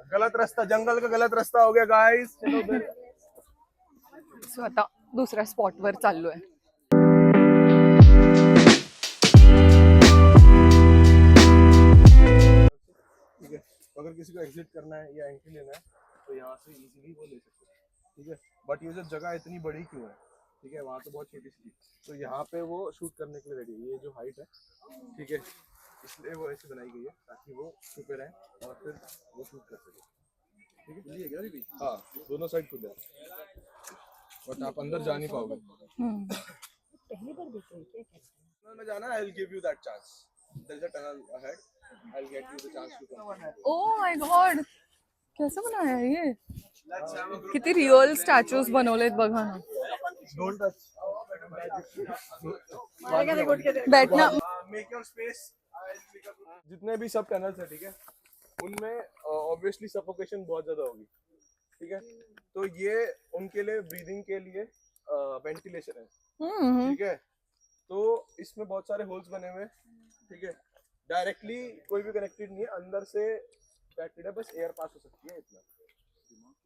गलत रास्ता, जंगल का गलत रास्ता हो गया गाइस, चलो उधर। सो आता दुसऱ्या स्पॉट वर चाललोय. ठीक है, तो अगर किसी को एग्जिट करना है या एंट्री लेना है तो यहाँ से इजीली वो ले सकते हैं. ठीक है, बट ये जो जगह इतनी बड़ी क्यों है? ठीक है, वहाँ तो बहुत छोटी सी थी, तो यहाँ पे वो शूट करने के लिए रेडी है. ये जो हाइट है, ठीक है, इसलिए वो ऐसे बनाई गई है ताकि वो छुपे रहें और फिर वो शूट कर सके. ठीक है, हाँ, दोनों साइड खुद है, बट आप अंदर जा नहीं पाओगे. पहली बार देख रही है क्या? टनल में जाना, I will give you that chance. There is a tunnel ahead, I will get you the chance to come. Oh my God, कैसे बनाया है ये? किती रिअल स्टॅच्यूज बनवलेत बघा ना. Don't touch. बैठना. Make your space. जितने भी सब टनल्स है, ठीक है, उनमें ऑब्वियसली सफोकेशन बहुत ज्यादा होगी. ठीक है, तो ये उनके लिए ब्रीदिंग के लिए वेंटिलेशन है. ठीक है, तो इसमें बहुत सारे होल्स बने हुए हैं. ठीक है, डायरेक्टली कोई भी कनेक्टेड नहीं है, अंदर से कनेक्टेड है, बस एयर पास हो सकती है इतना.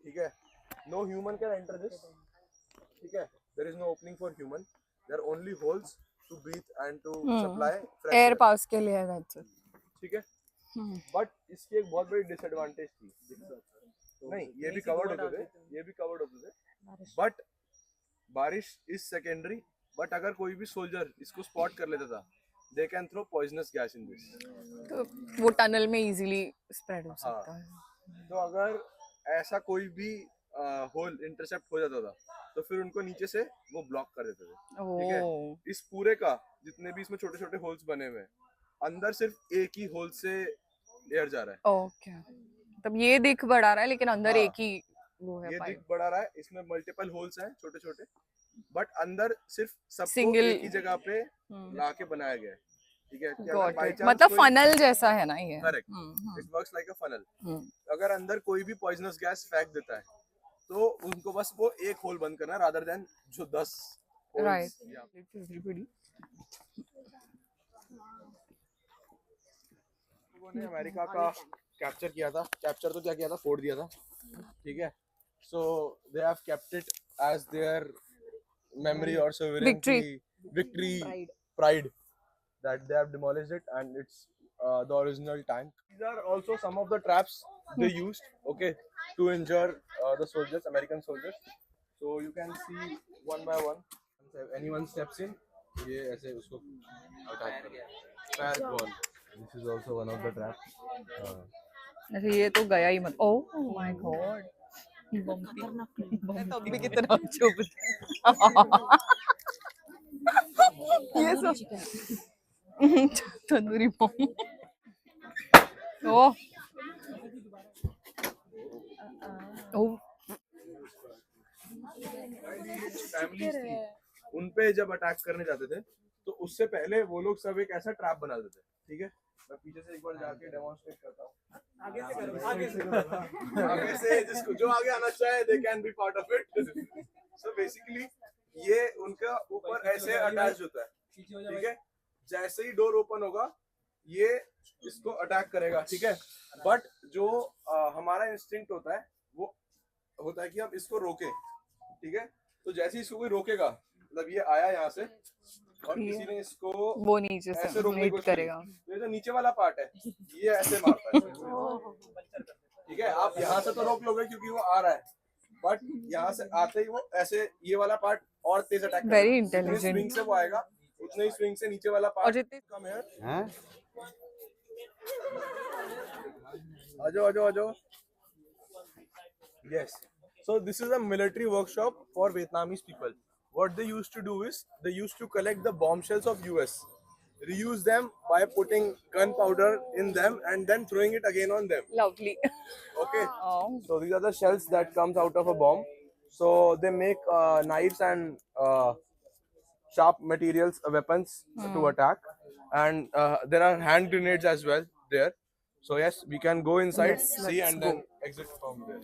ठीक है, no human can enter this. ठीक है, there is no opening for human, there are only holes to breathe and to supply fresh air पास के लिए that's it. ठीक है, बट इसकी एक बहुत बड़ी डिसएडवांटेज थी. नहीं, ये भी कवर्ड होते थे, ये भी कवर्ड होते थे, बट बारिश इज सेकेंडरी. बट अगर कोई भी सोल्जर इसको स्पॉट कर लेता था, they can throw poisonous gas in this. तो वो टनल में इजीली स्प्रेड हो सकता है. तो अगर ऐसा कोई भी होल इंटरसेप्ट हो जाता था तो फिर उनको नीचे से वो ब्लॉक कर देते थे. ठीक है, इस पूरे का जितने भी इसमें छोटे छोटे होल्स बने हुए हैं, अंदर सिर्फ एक ही होल से एयर जा रहा है. ओके, तब ये दिख बढ़ा रहा है लेकिन अंदर हाँ, एक ही वो है ये दिख पाइप. बढ़ा रहा है, इसमें मल्टीपल होल्स हैं छोटे छोटे, बट अंदर सिर्फ सबको Single- एक ही जगह पे ला के बनाया गया है. ठीक है, कि अगर Got by it. chance मतलब कोई- फनल जैसा है ना ये. Correct, it works like a funnel. अगर अंदर कोई भी पॉइजनस गैस फेंक देता है तो उनको बस वो एक होल बंद करना है, रादर देन जो 10 राइट. लोगों ने अमेरिका का कैप्चर किया था. कैप्चर तो क्या किया था, फोड़ दिया था. ठीक है, so they have kept it as their memory or sovereignty, victory, pride, that they have demolished it and it's the original tank. These are also some of the traps they used, okay, to injure the soldiers, American soldiers. So you can see one by one. If anyone steps in, ये ऐसे उसको attack करेगा. Fire ball. This is also one of the traps. अरे ये तो गया ही मत. Oh my God, bumpy की तरह चुप. ये सब तंदूरी बम. ओह ओह, फैमिलीज थी, उन पे जब अटैक करने जाते थे तो उससे पहले वो लोग सब एक ऐसा ट्रैप बना देते थे. ठीक है, मैं पीछे से एक बार जाके डेमोन्स्ट्रेट करता हूँ. आगे से जिसको जो आगे आना चाहे they can be part of it. So basically ये उनका ऊपर ऐसे अटैच होता है. ठीक है, जैसे ही डोर ओपन होगा ये इसको अटैक करेगा. ठीक है, बट जो हमारा इंस्टिंक्ट होता है वो होता है कि हम इसको रोके. ठीक है, तो जैसे ही इसको कोई रोकेगा, मतलब ये आया यहाँ से और किसी ने इसको वो नीचे ऐसे से रोकने की हिट कोशिश की, करेगा. तो ये जो नीचे वाला पार्ट है ये ऐसे मारता है. ठीक है, आप यहाँ से तो रोक लोगे क्योंकि वो आ रहा है, बट यहाँ से आते ही वो ऐसे ये वाला पार्ट और तेज अटैक करेगा. Very जितने intelligent. स्विंग से वो आएगा उतने ही स्विंग से नीचे वाला और पार्ट जितने कम है. आजो आजो आजो. Yes. So this is a military workshop for Vietnamese people. What they used to do is they used to collect the bombshells of US, reuse them by putting gunpowder in them and then throwing it again on them. Lovely. Okay. So these are the shells that comes out of a bomb. So they make knives and sharp materials, weapons to attack, and there are hand grenades as well there. So yes, we can go inside, Yes, see, let's and then exit from there.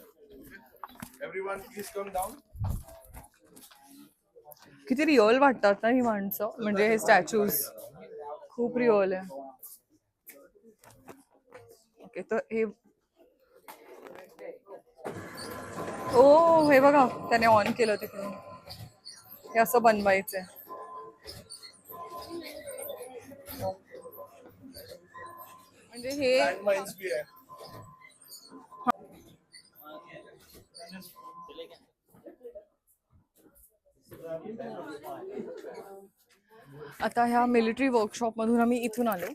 Everyone, please come down. किती real वाटतात ना ही माणसं, म्हणजे हे statues खूप real आहे. Okay, तर हे ओ हे बघा त्याने ऑन केलं तिकडे. हे असं बनवायचंय. म्हणजे हे लँडमाइन्स भी है. आता ह्या मिलिटरी वर्कशॉप मधून आम्ही इथून आलो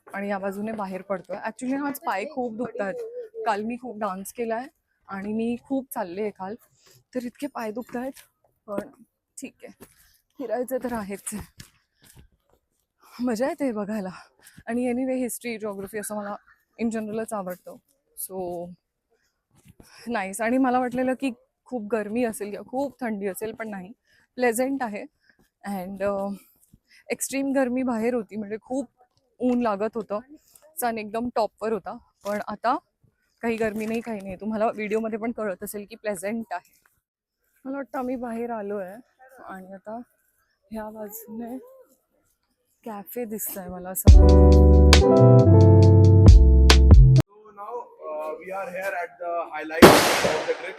आणि या बाजूने बाहेर पडतोय. ऍक्च्युली आज पाय खूप दुखतात. काल मी खूप डान्स केलाय आणि मी खूप चालले काल, तर इतके पाय दुखतायत. पण ठीक आहे, फिरायचं तर आहेच. मजा येते बघायला. आणि एनिवे हिस्ट्री जिओग्राफी असं मला इन जनरलच आवडतं. So nice. आणि मला वाटलेलं की खूप गरमी असेल किंवा खूप थंडी असेल, पण नाही, प्लेझेंट आहे. अँड एक्स्ट्रीम गरमी बाहेर होती, म्हणजे खूप ऊन लागत होतं. सन एकदम टॉपवर होता. पण आता काही गरमी नाही, काही नाही. तुम्हाला व्हिडिओमध्ये पण कळत असेल की प्लेझेंट आहे. मला वाटतं आम्ही बाहेर आलो आहे आणि आता ह्या बाजूने कॅफे दिसतंय मला समोर. So now we are here at the highlight of the trip.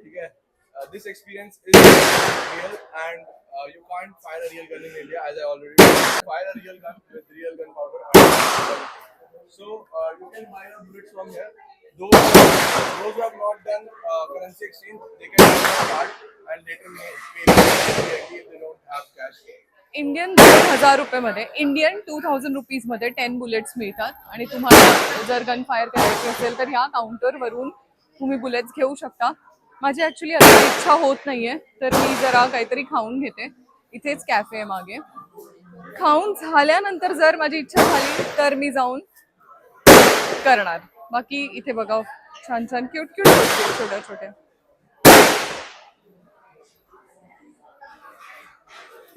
Okay. This experience is real, and you can't fire a real gun in India, as I already told. Fire a real gun with real gunpowder. So you can fire bullets from here. Those who have not done currency exchange, they can use a card and later may pay directly if they don't have cash. Indian 2000 रुपये Indian 2000 rupees मध्ये 10 bullets मिळतात. आणि तुम्हाला जर gun fire करायची असेल तर ह्या काउंटरवरून तुम्ही बुलेट्स घेऊ शकता. माझी ॲक्च्युली आता इच्छा होत नाहीये, तर मी जरा काहीतरी खाऊन घेते. इथेच कॅफे आहे मागे. खाऊन झाल्यानंतर जर माझी इच्छा झाली तर मी जाऊन करणार. बाकी इथे बघा छान छान क्यूट क्यूट गोष्टी छोट्या छोट्या.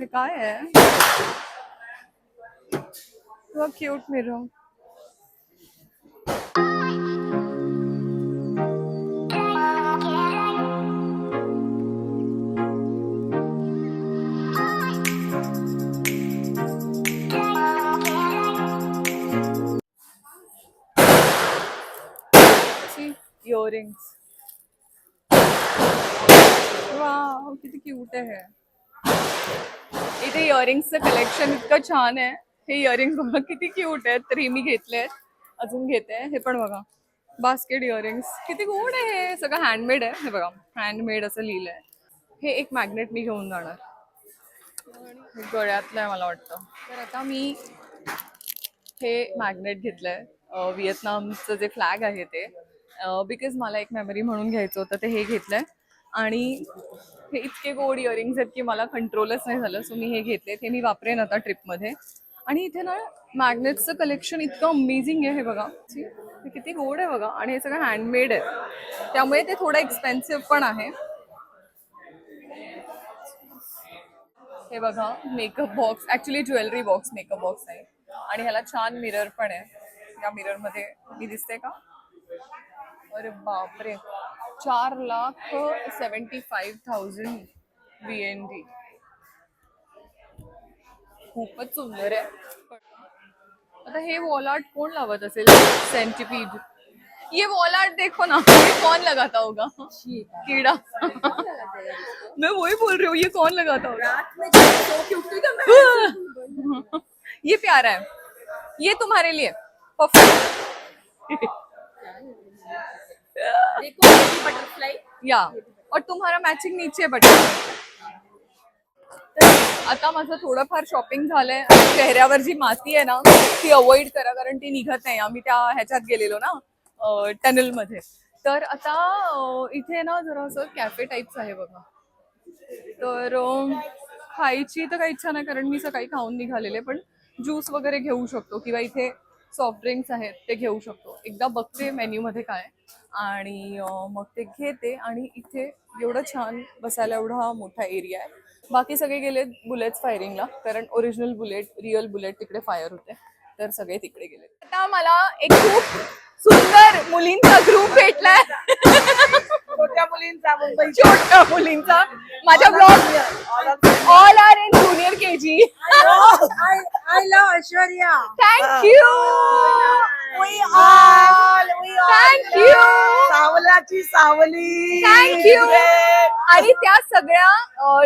हे काय आहे? Cute mirror. इयरिंग्स. वाव किती क्यूट आहे. इथे इयरिंग्सचं कलेक्शन इतकं छान आहे. हे इयरिंग्स बघा किती क्यूट आहेत. तर हे मी घेतले आहेत, अजून घेते. हे पण बघा बास्केट इयरिंग्स किती गोड आहे. हे सगळं हँडमेड आहे. हे बघा हँडमेड असं लिहिलंय. हे एक मॅग्नेट मी घेऊन जाणार. हे गळ्यातलं आहे मला वाटतं. तर आता मी हे मॅग्नेट घेतलंय. व्हिएतनामचं जे फ्लॅग आहे ते, बिकॉज मला एक मेमरी म्हणून घ्यायचं होतं, ते हे घेतलंय. आणि हे इतके गोड इयरिंग्स आहेत की मला कंट्रोलच नाही झालं. सो मी हे घेतले. हे मी वापरेन आता ट्रिपमध्ये. आणि इथे ना मॅग्नेट्सचं कलेक्शन इतकं अमेझिंग आहे. हे बघा हे किती गोड आहे बघा. आणि हे सगळं हँडमेड आहे, त्यामुळे ते थोडं एक्सपेन्सिव्ह पण आहे. हे बघा makeup box, actually jewellery box, makeup box आहे. आणि ह्याला छान मिरर पण आहे. या मिररमध्ये मी दिसते का? अरे बापरे, 4,75,000 VND. खूपच सुंदर आहे. आता हे वॉल आर्ट कोण लावत असेल? सेंटीपीड. ये वॉल आर्ट देखो ना, ये कौन लगाता होगा? कीड़ा. मैं वही बोल रही हूँ, ये कौन लगाता होगा? ये प्यारा है, ये तुम्हारे लिए परफेक्ट. बटरफ्लाई. या और तुम्हारा मैचिंग नीचे बटरफ्लाई. आता माझं थोडंफार शॉपिंग झालंय. चेहऱ्यावर जी माती आहे ना ती अवॉइड करा, कारण ती निघत नाही. आम्ही त्या ह्याच्यात गेलेलो ना टनल मध्ये. तर आता इथे ना जरा असं कॅफे टाईप्स आहे बघा. तर खायची तर काही इच्छा नाही, कारण मी सकाळी खाऊन निघालेले. पण ज्यूस वगैरे घेऊ शकतो किंवा इथे सॉफ्ट ड्रिंक्स आहेत ते घेऊ शकतो. एकदा बघते मेन्यू मध्ये काय, आणि मग ते घेते. आणि इथे एवढं छान बसायला एवढा मोठा एरिया आहे. बाकी सगळे गेले बुलेट्स फायरिंगला, कारण ओरिजिनल बुलेट, रिअल बुलेट तिकडे फायर होते, तर सगळे तिकडे गेले. आता मला एक खूप सुंदर मुलींचा ग्रुप भेटलाय. छोट्या मुलींचा, छोट्या मुलींचा. माझ्या blog all are in junior KG. I love Aishwarya. Thank you. We all. Thank you. Savla मुंबईची सावली. थँक्यू. आणि त्या सगळ्या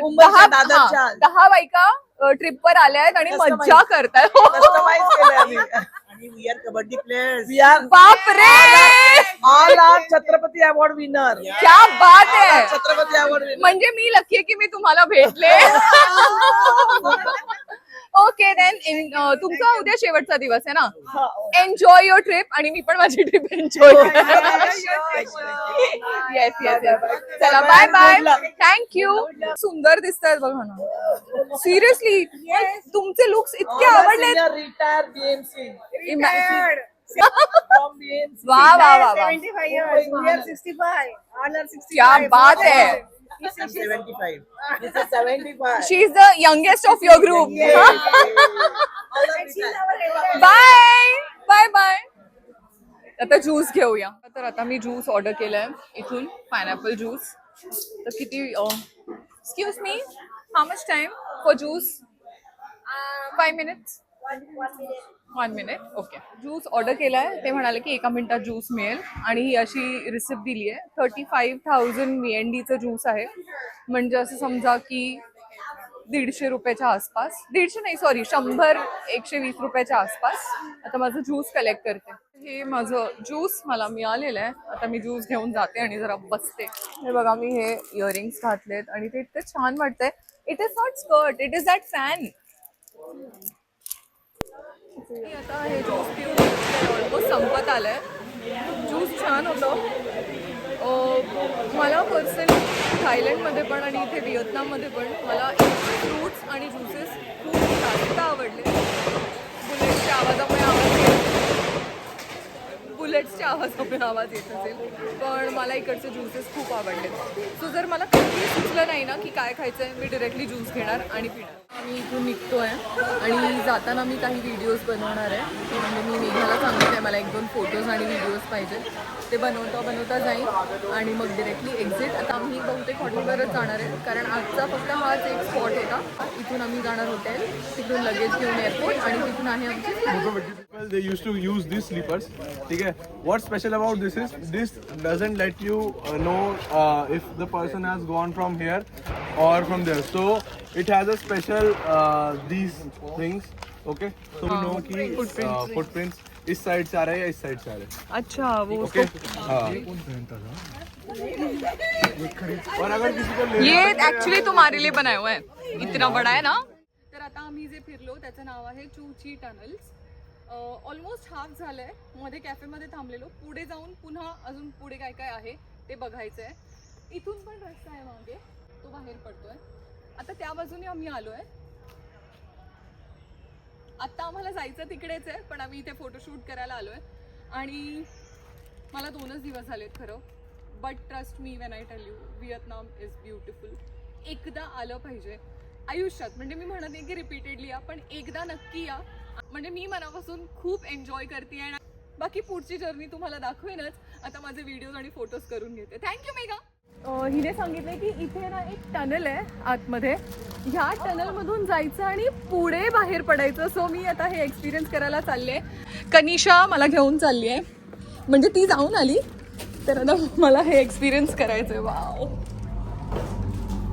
मुंबईच्या दादरच्या. 10 बायका ट्रिपवर आल्या आहेत आणि Customize. मज्जा करतायत. कस्टमाइज केलंय आम्ही. आणि वी आर कबड्डी प्लेयर्स. बापरे, all are Chhatrapati award winner. क्या बात आहे. Chhatrapati award winner. म्हणजे मी लकी आहे की मी तुम्हाला भेटले. ओके देन, तुमचा उद्या शेवटचा दिवस आहे ना. एन्जॉय युअर ट्रिप आणि मी पण माझी trip enjoy yes yes yes. चला बाय बाय. थँक्यू. सुंदर दिसतात बघा ना. सिरियसली तुमचे लुक्स इतके आवडले. Retire BMC. वा वा वा वा, 75 years. We are 65. All are 65. क्या बात है. I'm 75. This is 75. She is the youngest of your group. Bye bye bye. आता ज्यूस घेऊया. तर आता मी ज्यूस ऑर्डर केलाय इथून, पायनॅपल ज्यूस. तर किती, excuse me, how much time for juice? 5 minutes. 1 minute. Okay. Juice order केलाय. ते म्हणाले की 1 मिनिटात ज्यूस मिळेल आणि ही अशी रिसिप्ट दिली आहे. 35,000 VNDचं ज्यूस आहे. म्हणजे असं समजा की 150 रुपयाच्या आसपास. 150 नाही, सॉरी, 100-120 रुपयाच्या आसपास. आता माझं ज्यूस कलेक्ट करते. हे माझं ज्यूस मला मिळालेलं आहे. आता मी ज्यूस घेऊन जाते आणि जरा बसते. हे बघा, मी हे इयरिंग्स घातलेत आणि ते इतकं छान वाटतंय. It is not skirt, it is that fan. आता हे ज्यूस पिऊन ऑलमोस्ट संपत आलंय. ज्यूस छान होतं. मला पर्सनली थायलंडमध्ये पण आणि इथे व्हिएतनाममध्ये पण मला फ्रूट्स आणि ज्युसेस खूप जास्त आवडले. बुलेट्सच्या आवाजामुळे आवाज येत असेल, पण मला इकडचे ज्युसेस खूप आवडले. सो जर मला कधी सुचलं नाही ना की काय खायचं आहे, मी डिरेक्टली ज्यूस घेणार आणि पिणार. आम्ही इथून निघतो आहे आणि जाताना मी काही व्हिडिओज बनवणार आहे. म्हणजे मी मेघाला सांगितलं आहे मला 1-2 फोटोज आणि व्हिडिओज पाहिजे. ते बनवता जाईल आणि मग डिरेक्टली एक्झिट. आता आम्ही बहुतेक हॉटेलवरच जाणार आहे, कारण आजचा फक्त हाच एक स्पॉट होता. इथून आम्ही जाणार हॉटेल, तिकडून लगेज घेऊन एअरपोर्ट आणि तिथून आहे आमची. They used to use these sleepers. Okay. What's special about this is this doesn't let you know if the person has gone from here or from there. So it has a special these things. Okay. So we know कि footprints इस side से आ रहा है या इस side से आ रहा है. अच्छा, वो okay. हाँ. और अगर किसी को ये एक्चुअली तुम्हारे लिए बनाया हुआ है, इतना बड़ा है ना. तर आता आम्ही जे फिरलो त्याचं नाव आहे चूची टनल्स. ऑलमोस्ट हाफ झालंय. मध्ये कॅफेमध्ये थांबलेलो. पुढे जाऊन पुन्हा अजून पुढे काय काय आहे ते बघायचं आहे. इथून पण रस्ता आहे मागे, तो बाहेर पडतोय. आता त्या बाजूने आम्ही आलोय. आता आम्हाला जायचं तिकडेच आहे, पण आम्ही इथे फोटोशूट करायला आलोय. आणि मला 2च दिवस झालेत खरं. But trust me when I tell you, Vietnam is beautiful. एकदा आलं पाहिजे आयुष्यात. म्हणजे मी म्हणत नाही की रिपीटेडली या, पण एकदा नक्की या. म्हणजे मी मनापासून खूप एन्जॉय करते. आणि बाकी पुढची जर्नी तुम्हाला दाखवेनच. आता माझे व्हिडिओज आणि फोटोज करून घेते. थँक्यू मेघा. हिने सांगितलंय की इथे ना एक टनल आहे आतमध्ये. ह्या टनलमधून जायचं आणि पुढे बाहेर पडायचं. सो मी आता हे एक्सपिरियन्स करायला चालले. कनिषा मला घेऊन चालली आहे, म्हणजे ती जाऊन आली, तर आता मला हे एक्सपिरियन्स करायचं आहे. वाव,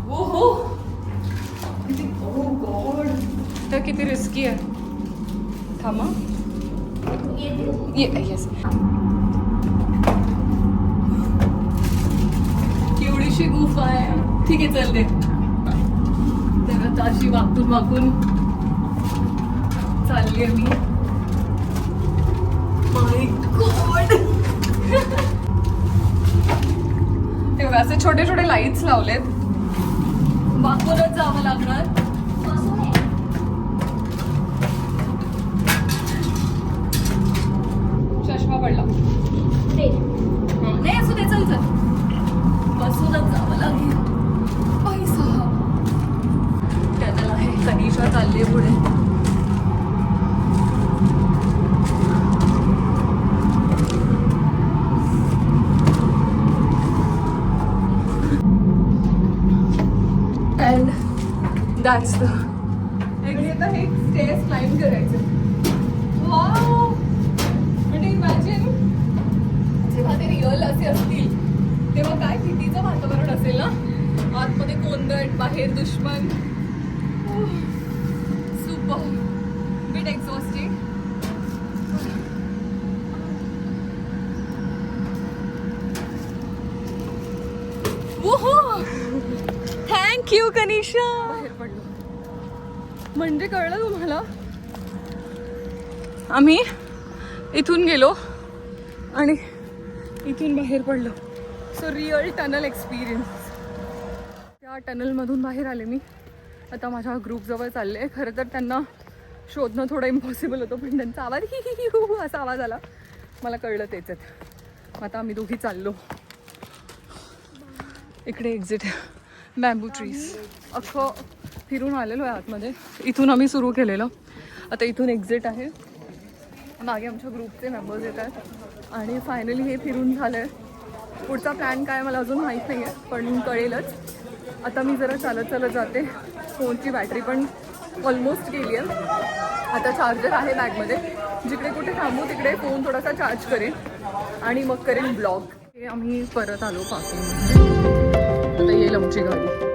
हो, गॉड, तर किती रिस्की आहे. थांबा, येस. केवढीशी गुफा आहे. ठीक आहे, चलते. तर आता अशी वाकून चालली आहे मी. माय गॉड. ते बघा, असे छोटे छोटे लाईट्स लावलेत. वाकूनच जावं लागणार. चष्मा पडला नाही, असू दे, चल बसूनच जावं लागेल. पैसा त्याला आहे. कनिषा चालली आहे पुढे. And that's the. आता हे स्टेअर्स क्लाइंब करायचं. वाव, म्हणजे इमॅजिन जेव्हा ते रिअल असे असतील तेव्हा काय भीतीचं वातावरण असेल ना, आतमध्ये कोंदट, बाहेर दुश्मन. Super bit exhausting. थँक्यू कनिषा. बाहेर पडलो म्हणजे कळलं तुम्हाला, आम्ही इथून गेलो आणि इथून बाहेर पडलो. So real tunnel experience. त्या टनलमधून बाहेर आले मी. आता माझ्या ग्रुपजवळ चालले आहे. खरं तर त्यांना शोधणं थोडं इम्पॉसिबल होतं, पण त्यांचा आवाज ही ही ही हू असा आवाज आला. मला कळलं तेच आहेत. आता आम्ही दोघी चाललो. इकडे एक्झिट आहे, बॅम्बू ट्रीज. अख्खं फिरून आलेलो आहे आतमध्ये. इथून आम्ही सुरू केलेलं. आता इथून एक्झिट आहे. मागे आमच्या ग्रुपचे मेंबर्स येत आहेत आणि फायनली हे फिरून झालं आहे. पुढचा प्लॅन काय मला अजून माहीत नाही आहे, पण कळेलच. आता मी जरा चालत चालत जाते. फोनची बॅटरी पण ऑलमोस्ट गेली आहे. आता चार्जर आहे बॅगमध्ये. जिकडे कुठे थांबू तिकडे फोन थोडासा चार्ज करेन आणि मग करेन ब्लॉग. हे आम्ही परत आलो पार्किंगमध्ये. आता येईल आमची गाडी.